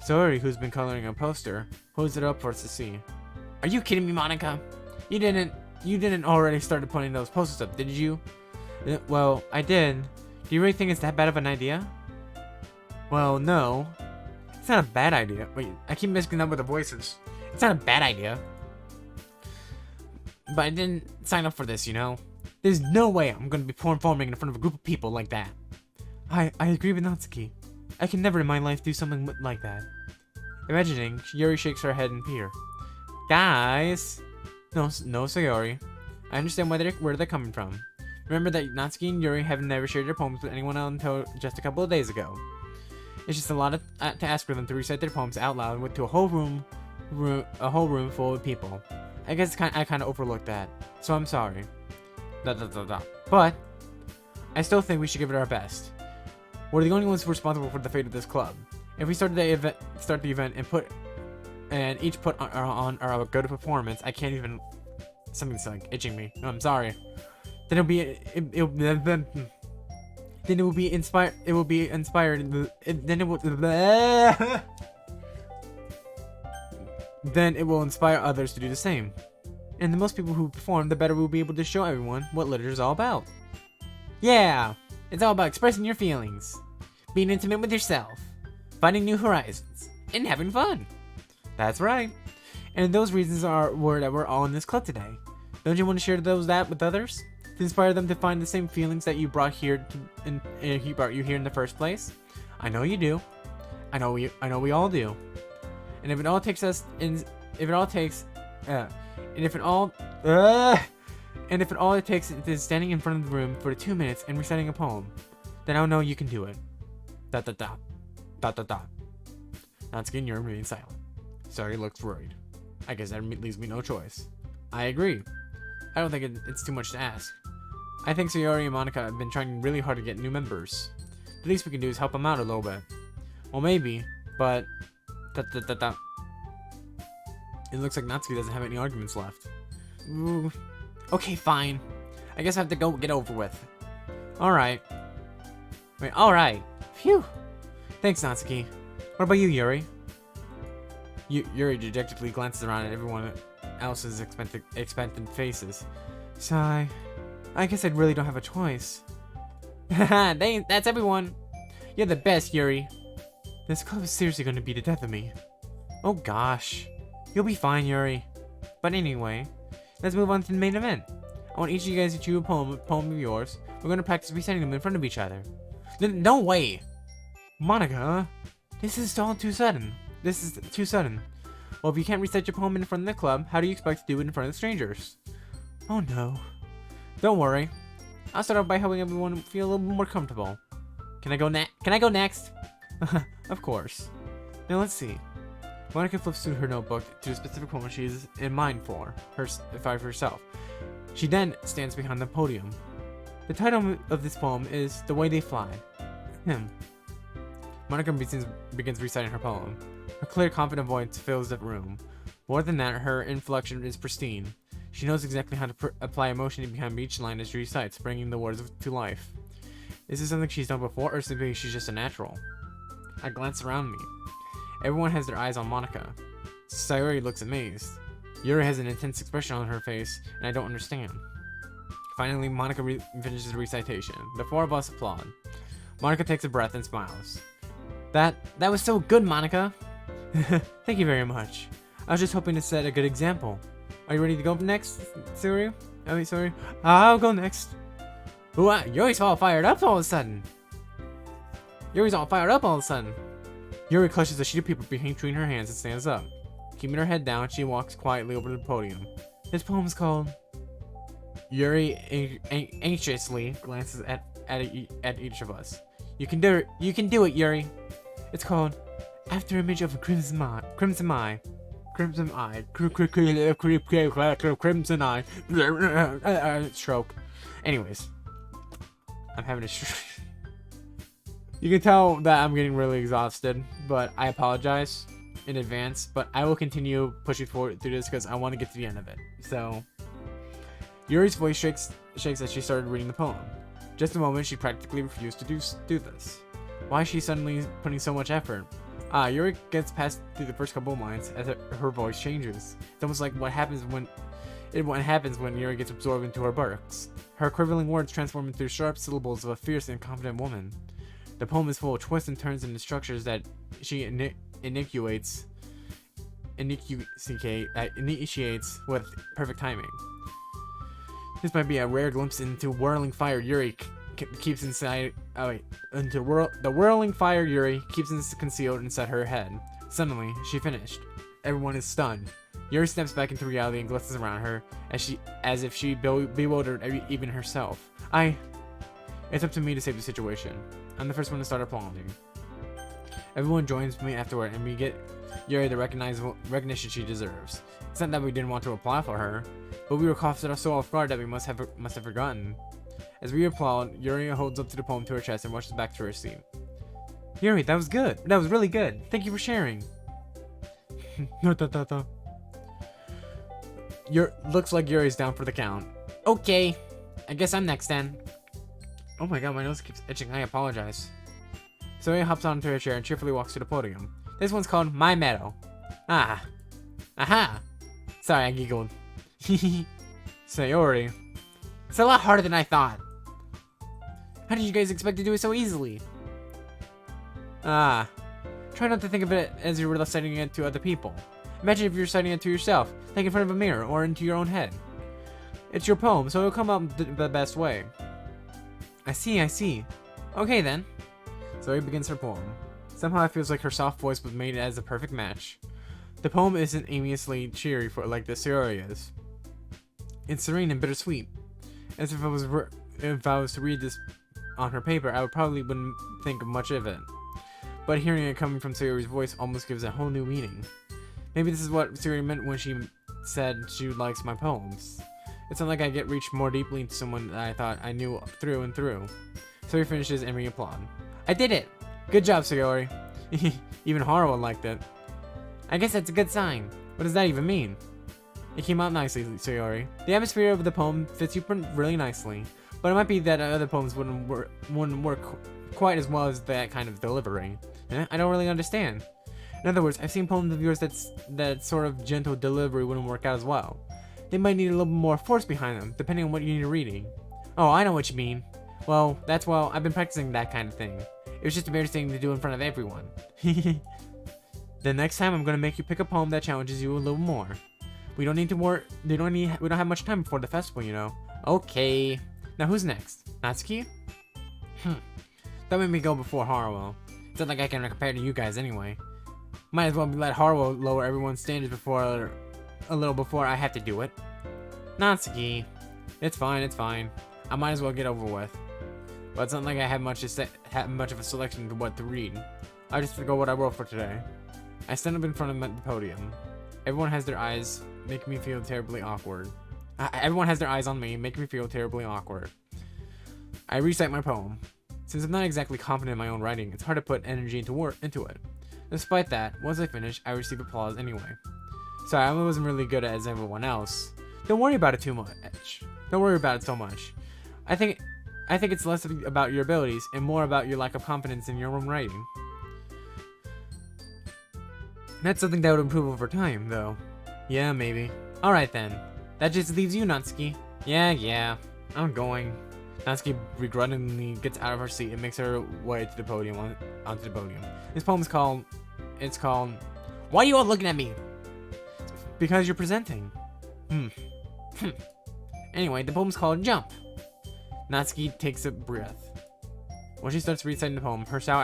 Sayori, who's been coloring a poster, holds it up for us to see. Are you kidding me, Monica? You didn't already start putting those posters up, did you? Well, I did. Do you really think it's that bad of an idea? Well, no. It's not a bad idea. Wait, I keep mixing up with the voices. It's not a bad idea. But I didn't sign up for this, you know? There's no way I'm gonna be performing in front of a group of people like that. I agree with Natsuki. I can never in my life do something like that. Imagining, Yuri shakes her head in fear. Guys! No, Sayori. I understand where they're coming from. Remember that Natsuki and Yuri have never shared their poems with anyone until just a couple of days ago. It's just a lot to ask for them to recite their poems out loud to a whole room full of people. I guess I kind of overlooked that, so I'm sorry. But I still think we should give it our best. We're the only ones responsible for the fate of this club. If we start the event and each put on our good performance, I can't even. Something's like itching me. No, I'm sorry. Then it will be inspired. It will be inspired. Then it will. Then it will inspire others to do the same. And the most people who perform, the better we'll be able to show everyone what literature is all about. Yeah, it's all about expressing your feelings, being intimate with yourself, finding new horizons, and having fun. That's right. And those reasons were that we're all in this club today. Don't you want to share that with others? To inspire them to find the same feelings that you brought here he brought you here in the first place? I know you do. I know we all do. And if it all takes it takes is standing in front of the room for 2 minutes and reciting a poem, then I'll know you can do it. ... Natsuki and Yuri remain silent. Sayori looks worried. I guess that leaves me no choice. I agree. I don't think it's too much to ask. I think Sayori and Monica have been trying really hard to get new members. The least we can do is help them out a little bit. Well, maybe, but... It looks like Natsuki doesn't have any arguments left. Ooh. Okay, fine. I guess I have to go get over with. Alright. Wait, alright. Phew. Thanks, Natsuki. What about you, Yuri? Yuri dejectedly glances around at everyone else's expectant faces. Sigh. I guess I really don't have a choice. Haha, that's everyone. You're the best, Yuri. This club is seriously going to be the death of me. Oh gosh. You'll be fine, Yuri. But anyway, let's move on to the main event. I want each of you guys to choose a poem of yours. We're going to practice reciting them in front of each other. No way! Monica, this is all too sudden. This is too sudden. Well, if you can't recite your poem in front of the club, how do you expect to do it in front of strangers? Oh no. Don't worry. I'll start off by helping everyone feel a little more comfortable. Can I go next? Of course. Now let's see. Monica flips through her notebook to a specific poem she is in mind for herself. She then stands behind the podium. The title of this poem is The Way They Fly. Monica begins reciting her poem. Her clear, confident voice fills the room. More than that, her inflection is pristine. She knows exactly how to apply emotion behind each line as she recites, bringing the words to life. Is this something she's done before, or simply she's just a natural? I glance around me. Everyone has their eyes on Monica. Sayori looks amazed. Yuri has an intense expression on her face, and I don't understand. Finally, Monica finishes the recitation. The four of us applaud. Monica takes a breath and smiles. That was so good, Monica! Thank you very much. I was just hoping to set a good example. Are you ready to go next, Sayori? Sorry. I'll go next. Ooh, Yuri's all fired up all of a sudden. Yuri clutches a sheet of paper between her hands and stands up. Keeping her head down, she walks quietly over to the podium. This poem is called... Yuri anxiously glances at each of us. You can do it, Yuri. It's called After Image of a Crimson Eye. Stroke. Anyways, I'm having a stroke. You can tell that I'm getting really exhausted, but I apologize in advance. But I will continue pushing forward through this because I want to get to the end of it. So, Yuri's voice shakes as she started reading the poem. Just a moment, she practically refused to do this. Why is she suddenly putting so much effort? Yuri gets past through the first couple of lines as her voice changes. It's almost like what happens when Yuri gets absorbed into her bursts. Her quivering words transform into sharp syllables of a fierce and confident woman. The poem is full of twists and turns into structures that she initiates with perfect timing. This might be a rare glimpse into whirling fire Yuri keeps inside. The whirling fire Yuri keeps concealed inside her head. Suddenly, she finished. Everyone is stunned. Yuri steps back into reality and glances around her as if she bewildered even herself. It's up to me to save the situation. I'm the first one to start applauding. Everyone joins me afterward, and we get Yuri the recognition she deserves. It's not that we didn't want to apply for her, but we were caught so off guard that we must have forgotten. As we applaud, Yuri holds up to the poem to her chest and rushes back to her seat. Yuri, that was good. That was really good. Thank you for sharing. Looks like Yuri's down for the count. Okay. I guess I'm next then. Oh my god, my nose keeps itching. I apologize. Sayori hops onto her chair and cheerfully walks to the podium. This one's called My Meadow. Ah. Aha. Sorry, I giggled. Sayori. It's a lot harder than I thought. How did you guys expect to do it so easily? Ah. Try not to think of it as you were reciting it to other people. Imagine if you're reciting it to yourself, like in front of a mirror or into your own head. It's your poem, so it'll come out the best way. I see. Okay then. Zoe begins her poem. Somehow it feels like her soft voice was made as a perfect match. The poem isn't aimlessly cheery like the Sayori is. It's serene and bittersweet. As if I was to read this on her paper, I probably wouldn't think much of it. But hearing it coming from Sayori's voice almost gives it a whole new meaning. Maybe this is what Sayori meant when she said she likes my poems. It's not like I get reached more deeply into someone that I thought I knew through and through. Sayori finishes and we applaud. I did it! Good job, Sayori. Even Haruo liked it. I guess that's a good sign. What does that even mean? It came out nicely, Sayori. The atmosphere of the poem fits you really nicely, but it might be that other poems wouldn't work quite as well as that kind of delivery. I don't really understand. In other words, I've seen poems of yours that sort of gentle delivery wouldn't work out as well. They might need a little more force behind them, depending on what you need reading. Oh, I know what you mean. Well, I've been practicing that kind of thing. It was just embarrassing to do in front of everyone. The next time I'm gonna make you pick a poem that challenges you a little more. We don't have much time before the festival, you know. Okay. Now who's next? Natsuki? That made me go before Haruo. It's not like I can compare to you guys anyway. Might as well let Haruo lower everyone's standards a little before I have to do it. Natsuki. It's fine. I might as well get over with. But it's not like I have much of a selection of what to read. I just forgot what I wrote for today. I stand up in front of the podium. Everyone has their eyes, making me feel terribly awkward. Everyone has their eyes on me, making me feel terribly awkward. I recite my poem. Since I'm not exactly confident in my own writing, it's hard to put energy into it. Despite that, once I finish, I receive applause anyway. Sorry, I wasn't really good as everyone else. Don't worry about it too much. Don't worry about it so much. I think it's less about your abilities and more about your lack of confidence in your own writing. That's something that would improve over time, though. Yeah, maybe. Alright then. That just leaves you, Natsuki. Yeah. I'm going. Natsuki begrudgingly gets out of her seat and makes her way to the podium, onto the podium. This poem is called... Why are you all looking at me? Because you're presenting. Anyway, the poem's called Jump. Natsuki takes a breath. When she starts reciting the poem, her sour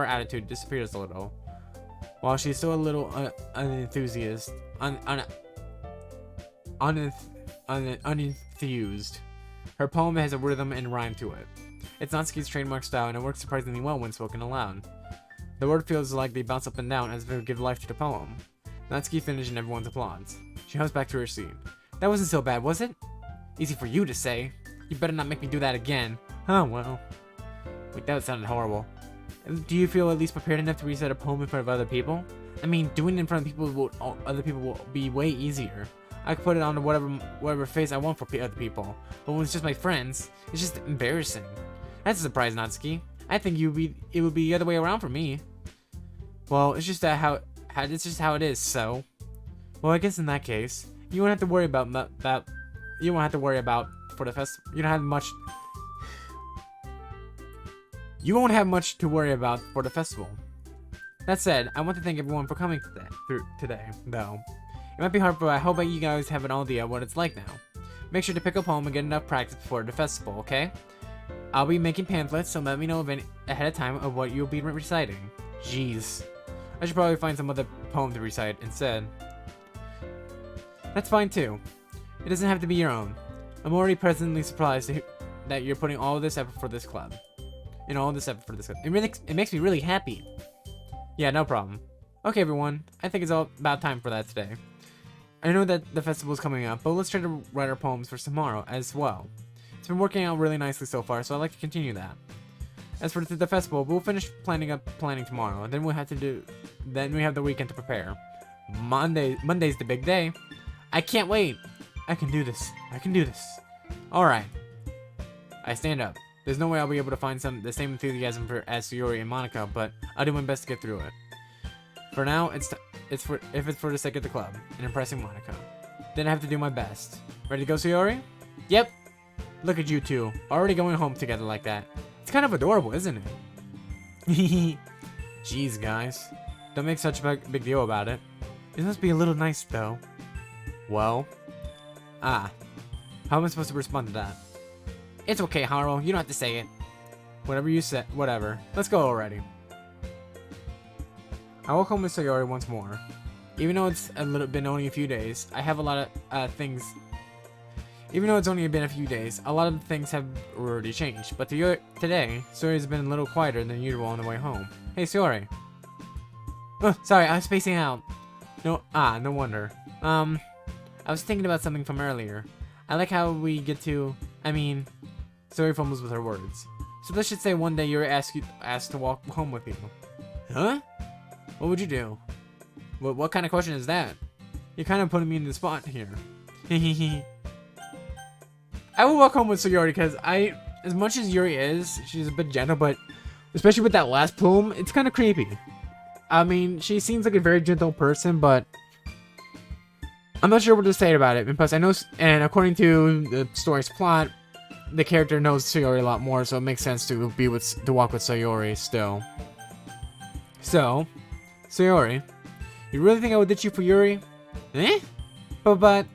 attitude disappears a little. While she's still a little unenthused, her poem has a rhythm and rhyme to it. It's Natsuki's trademark style, and it works surprisingly well when spoken aloud. The word feels like they bounce up and down as if they give life to the poem. Natsuki finishes and everyone's applauds. She hops back to her seat. That wasn't so bad, was it? Easy for you to say. You better not make me do that again. Oh well. Wait, that sounded horrible. Do you feel at least prepared enough to recite a poem in front of other people? I mean, doing it in front of other people will be way easier. I could put it on whatever face I want for other people, but when it's just my friends, it's just embarrassing. That's a surprise, Natsuki. I think it would be the other way around for me. Well, it's just how it is. So, well, I guess in that case, you won't have to worry about that. You won't have to worry about for the festival. You don't have much. You won't have much to worry about for the festival. That said, I want to thank everyone for coming today, though. It might be hard, but I hope that you guys have an idea what it's like now. Make sure to pick a poem and get enough practice before the festival, okay? I'll be making pamphlets, so let me know ahead of time of what you'll be reciting. Jeez. I should probably find some other poem to recite instead. That's fine too. It doesn't have to be your own. I'm already pleasantly surprised that you're putting all this effort for this club. It makes me really happy. Yeah, no problem. Okay, everyone. I think it's all about time for that today. I know that the festival is coming up, but let's try to write our poems for tomorrow as well. been working out really nicely so far, so I'd like to continue that. As for the festival, we'll finish planning tomorrow, and then we have the weekend to prepare. Monday's the big day. I can't wait. I can do this. I can do this. All right. I stand up. There's no way I'll be able to find the same enthusiasm as Sayori and Monica, but I'll do my best to get through it. For now, if it's for the sake of the club and impressing Monica, then I have to do my best. Ready to go, Sayori? Yep. Look at you two, already going home together like that. It's kind of adorable, isn't it? Jeez, guys. Don't make such a big deal about it. It must be a little nice, though. Well? How am I supposed to respond to that? It's okay, Haru. You don't have to say it. Whatever you said, whatever. Let's go already. I walk home with Sayori once more. Even though it's been only a few days, I have a lot of things. Even though it's only been a few days, a lot of things have already changed. But today, Sayori's been a little quieter than usual on the way home. Hey, Sayori. Oh, sorry, I was spacing out. No wonder. I was thinking about something from earlier. I like how we get to. Sayori fumbles with her words. So let's just say one day you're asked to walk home with you. Huh? What would you do? What kind of question is that? You're kind of putting me in the spot here. I will walk home with Sayori because as much as Yuri is, she's a bit gentle, but especially with that last plume, it's kind of creepy. She seems like a very gentle person, but I'm not sure what to say about it because I know, and according to the story's plot, the character knows Sayori a lot more, so it makes sense to walk with Sayori still. So, Sayori, you really think I would ditch you for Yuri? Eh? But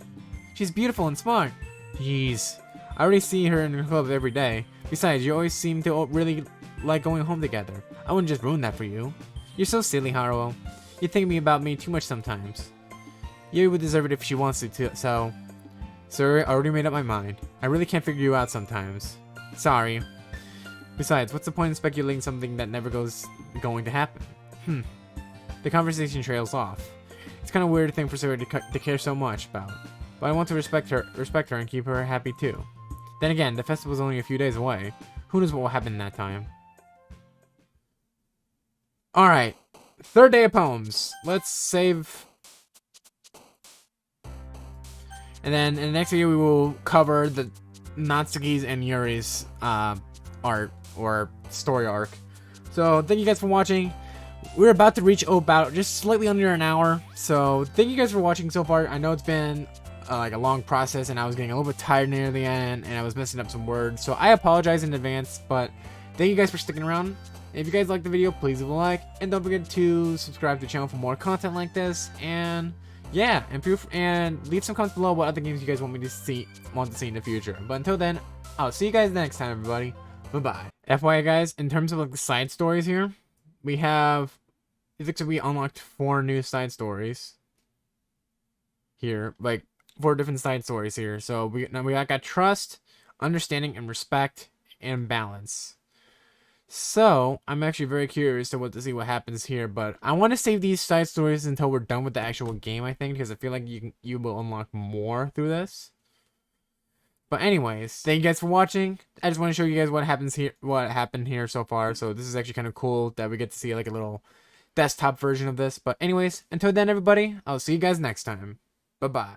she's beautiful and smart. Jeez, I already see her in the club every day. Besides, you always seem to really like going home together. I wouldn't just ruin that for you. You're so silly, Haruo. You think about me too much sometimes. Yuri would deserve it if she wants to, so... Sir, I already made up my mind. I really can't figure you out sometimes. Sorry. Besides, what's the point in speculating something that never going to happen? The conversation trails off. It's kind of a weird thing for Sayori to care so much about. But I want to respect her and keep her happy too. Then again, the festival's only a few days away. Who knows what will happen in that time? Alright. Third day of poems. Let's save. And then in the next video we will cover the Natsuki's and Yuri's art or story arc. So thank you guys for watching. We're about to reach about just slightly under an hour. So thank you guys for watching so far. I know it's been like a long process and I was getting a little bit tired near the end and I was messing up some words. So I apologize in advance, but thank you guys for sticking around. If you guys liked the video, please leave a like and don't forget to subscribe to the channel for more content like this. And yeah, and leave some comments below what other games you guys want to see in the future. But until then, I'll see you guys next time, everybody. Bye-bye. FYI, guys, in terms of like the side stories here, we have, it looks like we unlocked 4 new side stories here, like 4 different side stories here. So we got trust, understanding, and respect, and balance. So I'm actually very curious to see what happens here, but I want to save these side stories until we're done with the actual game, I think, because I feel like you will unlock more through this. But anyways, thank you guys for watching. I just want to show you guys what happened here so far. So this is actually kind of cool that we get to see like a little desktop version of this. But anyways, until then, everybody, I'll see you guys next time. Bye-bye.